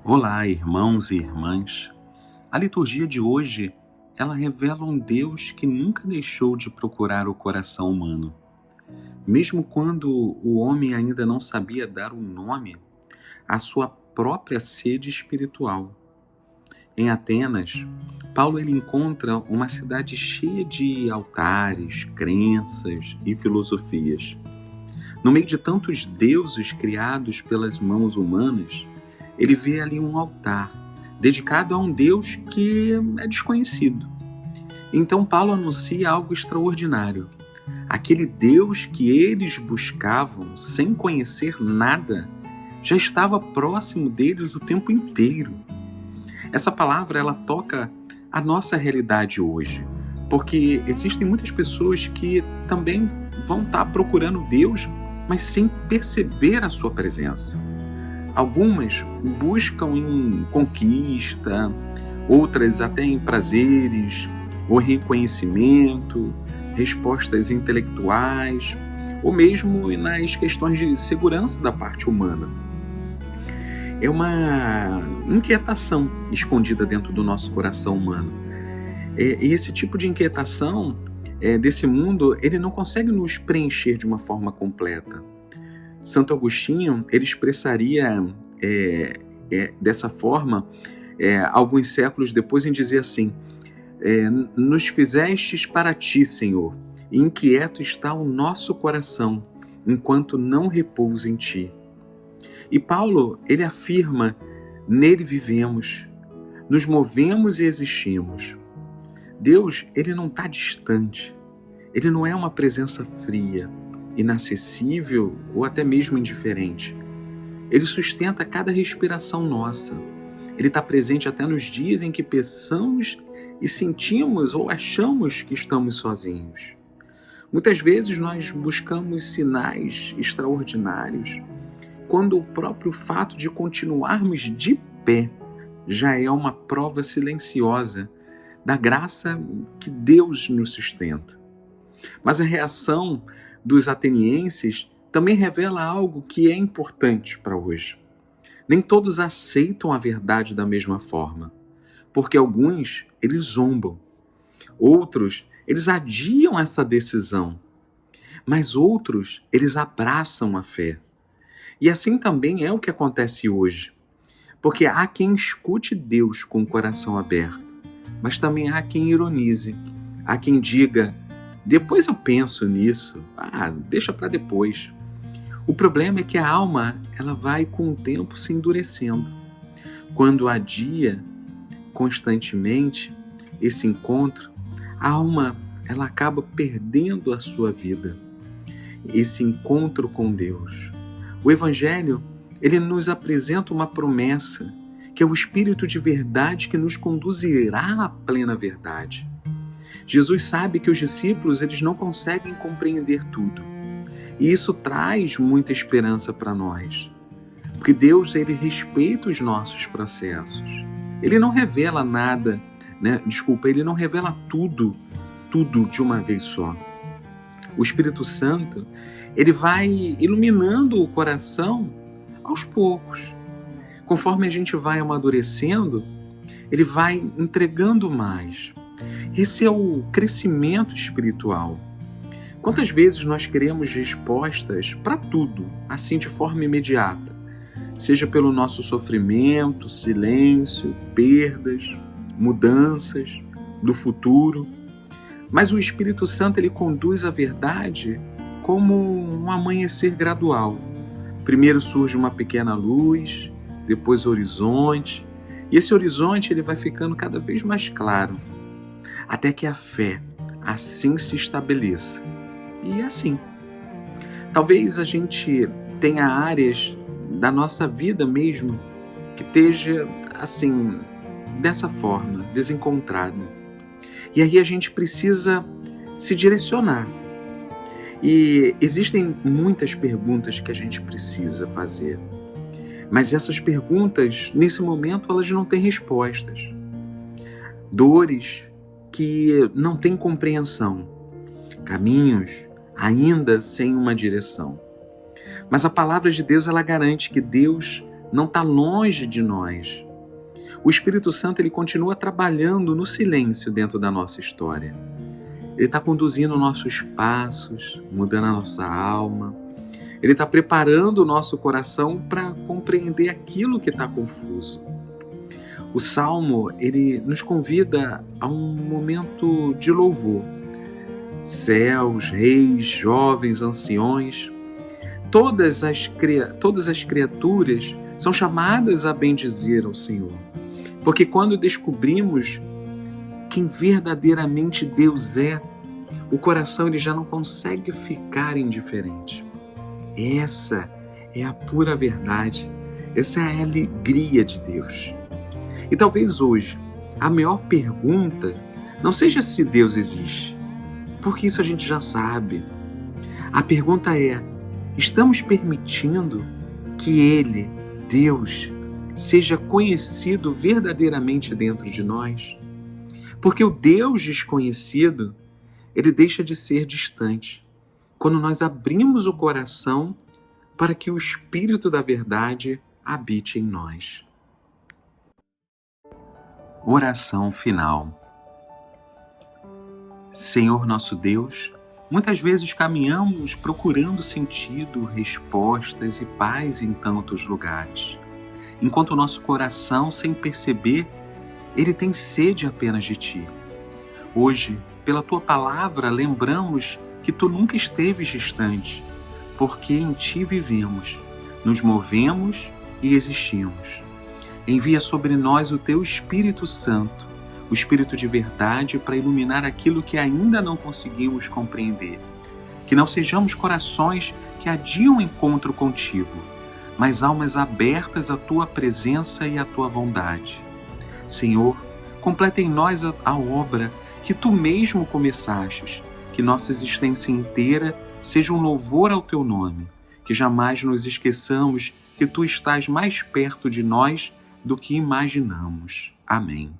Olá, irmãos e irmãs. A liturgia de hoje, ela revela um Deus que nunca deixou de procurar o coração humano. Mesmo quando o homem ainda não sabia dar um nome à sua própria sede espiritual. Em Atenas, Paulo ele encontra uma cidade cheia de altares, crenças e filosofias. No meio de tantos deuses criados pelas mãos humanas, ele vê ali um altar dedicado a um Deus que é desconhecido. Então Paulo anuncia algo extraordinário. Aquele Deus que eles buscavam sem conhecer nada já estava próximo deles o tempo inteiro. Essa palavra ela toca a nossa realidade hoje, porque existem muitas pessoas que também vão estar procurando Deus, mas sem perceber a sua presença. Algumas buscam em conquista, outras até em prazeres, ou reconhecimento, respostas intelectuais, ou mesmo nas questões de segurança da parte humana. É uma inquietação escondida dentro do nosso coração humano. E esse tipo de inquietação desse mundo, ele não consegue nos preencher de uma forma completa. Santo Agostinho, ele expressaria dessa forma, alguns séculos depois, em dizer assim: nos fizestes para ti, Senhor, e inquieto está o nosso coração, enquanto não repousa em ti. E Paulo, ele afirma: nele vivemos, nos movemos e existimos. Deus, ele não está distante, ele não é uma presença fria, inacessível ou até mesmo indiferente. Ele sustenta cada respiração nossa. Ele está presente até nos dias em que pensamos e sentimos ou achamos que estamos sozinhos. Muitas vezes nós buscamos sinais extraordinários, quando o próprio fato de continuarmos de pé já é uma prova silenciosa da graça que Deus nos sustenta. Mas a reação dos atenienses também revela algo que é importante para hoje. Nem todos aceitam a verdade da mesma forma, porque alguns, eles zombam. Outros, eles adiam essa decisão, mas outros, eles abraçam a fé. E assim também é o que acontece hoje, porque há quem escute Deus com o coração aberto, mas também há quem ironize, há quem diga: depois eu penso nisso, deixa para depois. O problema é que a alma ela vai com o tempo se endurecendo. Quando adia constantemente esse encontro, a alma ela acaba perdendo a sua vida, esse encontro com Deus. O Evangelho ele nos apresenta uma promessa, que é o Espírito de verdade que nos conduzirá à plena verdade. Jesus sabe que os discípulos eles não conseguem compreender tudo. E isso traz muita esperança para nós. Porque Deus ele respeita os nossos processos. Ele não revela nada, ele não revela tudo de uma vez só. O Espírito Santo, ele vai iluminando o coração aos poucos. Conforme a gente vai amadurecendo, ele vai entregando mais. Esse é o crescimento espiritual. Quantas vezes nós queremos respostas para tudo, assim de forma imediata, seja pelo nosso sofrimento, silêncio, perdas, mudanças do futuro. Mas o Espírito Santo ele conduz a verdade como um amanhecer gradual. Primeiro surge uma pequena luz, depois o horizonte, e esse horizonte ele vai ficando cada vez mais claro, até que a fé assim se estabeleça. E é assim. Talvez a gente tenha áreas da nossa vida mesmo que esteja assim, dessa forma, desencontrada. E aí a gente precisa se direcionar. E existem muitas perguntas que a gente precisa fazer. Mas essas perguntas, nesse momento, elas não têm respostas. Dores que não têm compreensão. Caminhos ainda sem uma direção. Mas a palavra de Deus, ela garante que Deus não está longe de nós. O Espírito Santo ele continua trabalhando no silêncio dentro da nossa história. Ele está conduzindo nossos passos, mudando a nossa alma. Ele está preparando o nosso coração para compreender aquilo que está confuso. O Salmo, ele nos convida a um momento de louvor. Céus, reis, jovens, anciões, todas as criaturas são chamadas a bendizer ao Senhor. Porque quando descobrimos quem verdadeiramente Deus é, o coração ele já não consegue ficar indiferente. Essa é a pura verdade, essa é a alegria de Deus. E talvez hoje a maior pergunta não seja se Deus existe, porque isso a gente já sabe. A pergunta é: estamos permitindo que Ele, Deus, seja conhecido verdadeiramente dentro de nós? Porque o Deus desconhecido, ele deixa de ser distante quando nós abrimos o coração para que o Espírito da verdade habite em nós. Oração final. Senhor nosso Deus, muitas vezes caminhamos procurando sentido, respostas e paz em tantos lugares, enquanto o nosso coração, sem perceber, ele tem sede apenas de Ti. Hoje, pela Tua palavra, lembramos que Tu nunca esteves distante, porque em Ti vivemos, nos movemos e existimos. Envia sobre nós o Teu Espírito Santo, o Espírito de verdade, para iluminar aquilo que ainda não conseguimos compreender. Que não sejamos corações que adiam o encontro contigo, mas almas abertas à Tua presença e à Tua bondade. Senhor, completa em nós a obra que Tu mesmo começastes, que nossa existência inteira seja um louvor ao Teu nome, que jamais nos esqueçamos que Tu estás mais perto de nós do que imaginamos. Amém.